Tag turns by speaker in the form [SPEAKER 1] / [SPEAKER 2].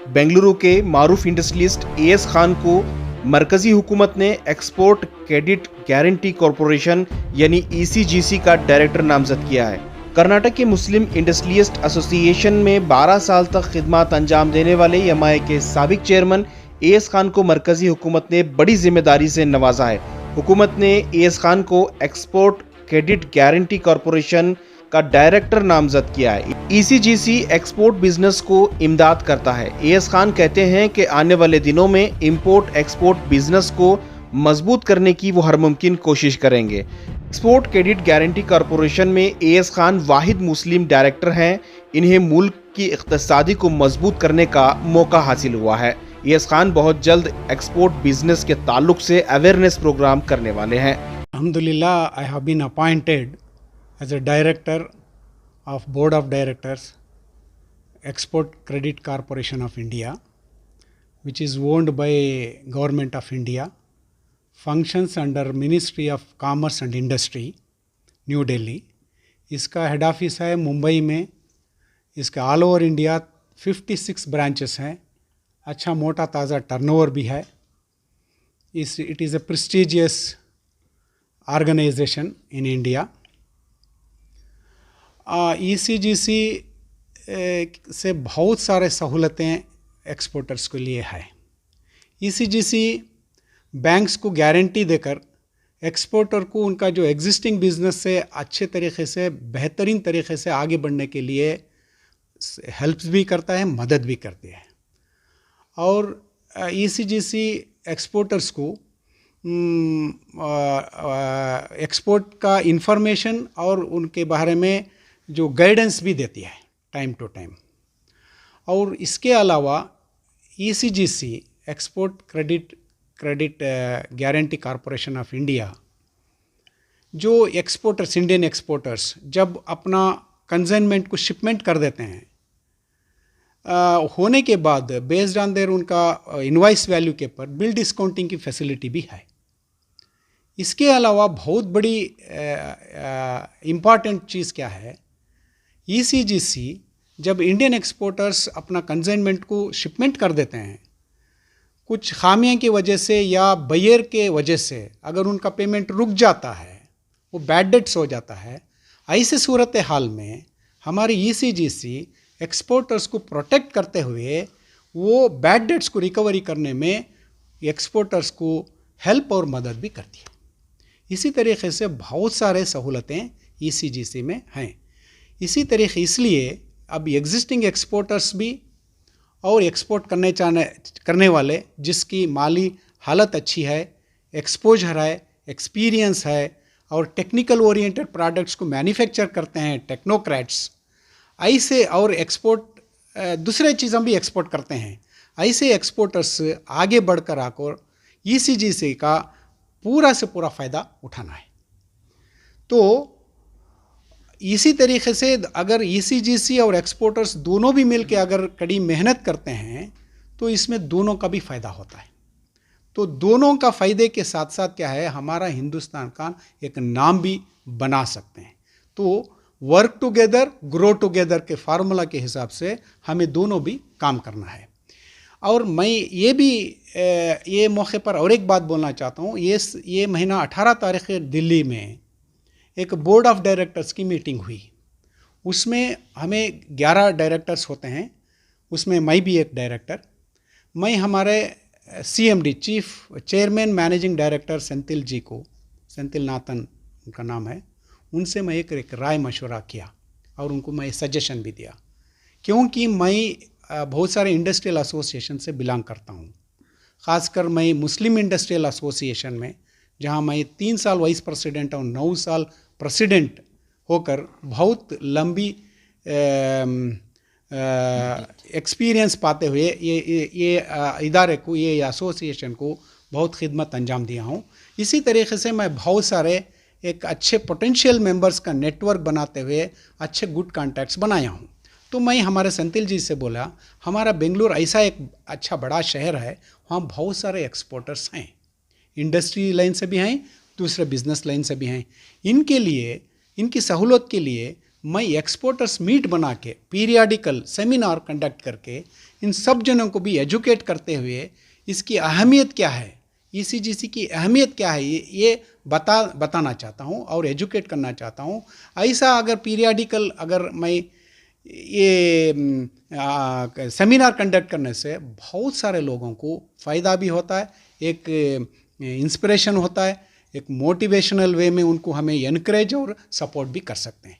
[SPEAKER 1] बेंगलुरु के मारूफ industrialist as Khan को मरकजी हुकूमत ने एक्सपोर्ट क्रेडिट गारंटी कॉरपोरेशन यानी ईसीजीसी का डायरेक्टर नामजद किया है। कर्नाटक के मुस्लिम इंडस्ट्रियलिस्ट एसोसिएशन में 12 साल तक खिदमत अंजाम देने वाले एमआई के साबिक चेयरमैन एएस खान को मरकजी हुकूमत ने बड़ी जिम्मेदारी से नवाजा है। हुकूमत ने एएस खान को एक्सपोर्ट क्रेडिट गारंटी कॉरपोरेशन का डायरेक्टर नामजद किया है। ईसीजीसी एक्सपोर्ट बिजनेस को इमदाद करता है। एएस खान कहते हैं कि आने वाले दिनों में इंपोर्ट एक्सपोर्ट बिजनेस को मजबूत करने की वो हर मुमकिन कोशिश करेंगे। एक्सपोर्ट क्रेडिट गारंटी कॉरपोरेशन में एएस खान वाहिद मुस्लिम डायरेक्टर हैं। इन्हें मुल्क की इक्तिसादी को मजबूत करने का मौका हासिल हुआ है। एएस खान बहुत जल्द एक्सपोर्ट बिजनेस के ताल्लुक से अवेयरनेस प्रोग्राम करने वाले हैं।
[SPEAKER 2] Alhamdulillah, I have been appointed as a director of Board of Directors, Export Credit Corporation of India, which is owned by Government of India, functions under Ministry of Commerce and Industry, New Delhi. इसका head office है मुंबई में। इसका all over India 56 branches हैं। अच्छा मोटा ताज़ा turnover भी है। It is a prestigious organisation in India. ECGC से बहुत सारे सहूलतें एक्सपोर्टर्स के लिए है। ईसीजीसी बैंक्स को गारंटी देकर एक्सपोर्टर को उनका जो एग्जिस्टिंग बिजनेस से अच्छे तरीके से बेहतरीन तरीके से आगे बढ़ने के लिए हेल्प भी करता है, मदद भी करती है। और ईसीजीसी एक्सपोर्टर्स को एक्सपोर्ट का इंफॉर्मेशन और उनके बारे में जो गाइडेंस भी देती है टाइम टू टाइम। और इसके अलावा ECGC export credit guarantee corporation of India जो एक्सपोर्टर्स, इंडियन एक्सपोर्टर्स जब अपना कंसाइनमेंट को शिपमेंट कर देते हैं, होने के बाद बेस्ड ऑन देयर उनका इनवॉइस वैल्यू के पर बिल डिस्काउंटिंग की फैसिलिटी भी है। इसके अलावा बहुत बड़ी इम्पॉर्टेंट चीज़ क्या है, ईसीजीसी जब इंडियन एक्सपोर्टर्स अपना कंसाइनमेंट को शिपमेंट कर देते हैं, कुछ खामियों की वजह से या बायर के वजह से अगर उनका पेमेंट रुक जाता है, वो बैड डेट्स हो जाता है, ऐसे सूरत हाल में हमारी ईसीजीसी एक्सपोर्टर्स को प्रोटेक्ट करते हुए वो बैड डेट्स को रिकवरी करने में एक्सपोर्टर्स को हेल्प और मदद भी करती है। इसी तरीके से बहुत सारे सहूलतें ईसीजीसी में हैं। इसी तरीके इसलिए अब एग्जिस्टिंग एक्सपोर्टर्स भी और एक्सपोर्ट करने वाले जिसकी माली हालत अच्छी है, एक्सपोजर है, एक्सपीरियंस है और टेक्निकल ओरिएंटेड प्रोडक्ट्स को मैन्युफैक्चर करते हैं टेक्नोक्रेट्स, ऐसे और एक्सपोर्ट दूसरे चीज़ें भी एक्सपोर्ट करते हैं, ऐसे एक्सपोर्टर्स आगे बढ़कर आकर ईसीजीसी का पूरा से पूरा फ़ायदा उठाना है। तो इसी तरीके से अगर ईसीजीसी और एक्सपोर्टर्स दोनों भी मिल के अगर कड़ी मेहनत करते हैं तो इसमें दोनों का भी फ़ायदा होता है। तो दोनों का फ़ायदे के साथ साथ क्या है, हमारा हिंदुस्तान का एक नाम भी बना सकते हैं। तो वर्क टुगेदर ग्रो टुगेदर के फार्मूला के हिसाब से हमें दोनों भी काम करना है। और मैं ये मौके पर और एक बात बोलना चाहता हूँ। ये महीना 18 तारीख दिल्ली में एक बोर्ड ऑफ डायरेक्टर्स की मीटिंग हुई। उसमें हमें 11 डायरेक्टर्स होते हैं, उसमें मैं भी एक डायरेक्टर। मैं हमारे CMD chief chairman managing director Senthil Nathan उनका नाम है, उनसे मैं एक राय मशवरा किया और उनको मैं सजेशन भी दिया। क्योंकि मैं बहुत सारे इंडस्ट्रियल एसोसिएशन से बिलोंग करता हूँ, ख़ासकर मैं मुस्लिम इंडस्ट्रियल एसोसिएशन में, जहाँ मैं 3 साल वाइस प्रेसिडेंट और 9 साल प्रेसिडेंट होकर बहुत लंबी एक्सपीरियंस पाते हुए ये इदारे को, ये एसोसिएशन को बहुत खिदमत अंजाम दिया हूँ। इसी तरीके से मैं बहुत सारे एक अच्छे पोटेंशियल मेंबर्स का नेटवर्क बनाते हुए अच्छे गुड कॉन्टैक्ट्स बनाया हूँ। तो मैं हमारे सेंथिल जी से बोला, हमारा बेंगलुरु ऐसा एक अच्छा बड़ा शहर है, वहाँ बहुत सारे एक्सपोर्टर्स हैं, इंडस्ट्री लाइन से भी हैं, दूसरे बिजनेस लाइन से भी हैं। इनके लिए, इनकी सहूलत के लिए मैं एक्सपोर्टर्स मीट बना के पीरियाडिकल सेमिनार कंडक्ट करके इन सब जनों को भी एजुकेट करते हुए इसकी अहमियत क्या है, ईसीजीसी की अहमियत क्या है, ये बताना चाहता हूँ और एजुकेट करना चाहता हूँ। ऐसा अगर पीरियाडिकल अगर मैं ये सेमिनार कंडक्ट करने से बहुत सारे लोगों को फ़ायदा भी होता है, एक इंस्पिरेशन होता है, एक मोटिवेशनल वे में उनको हमें एनकरेज और सपोर्ट भी कर सकते हैं।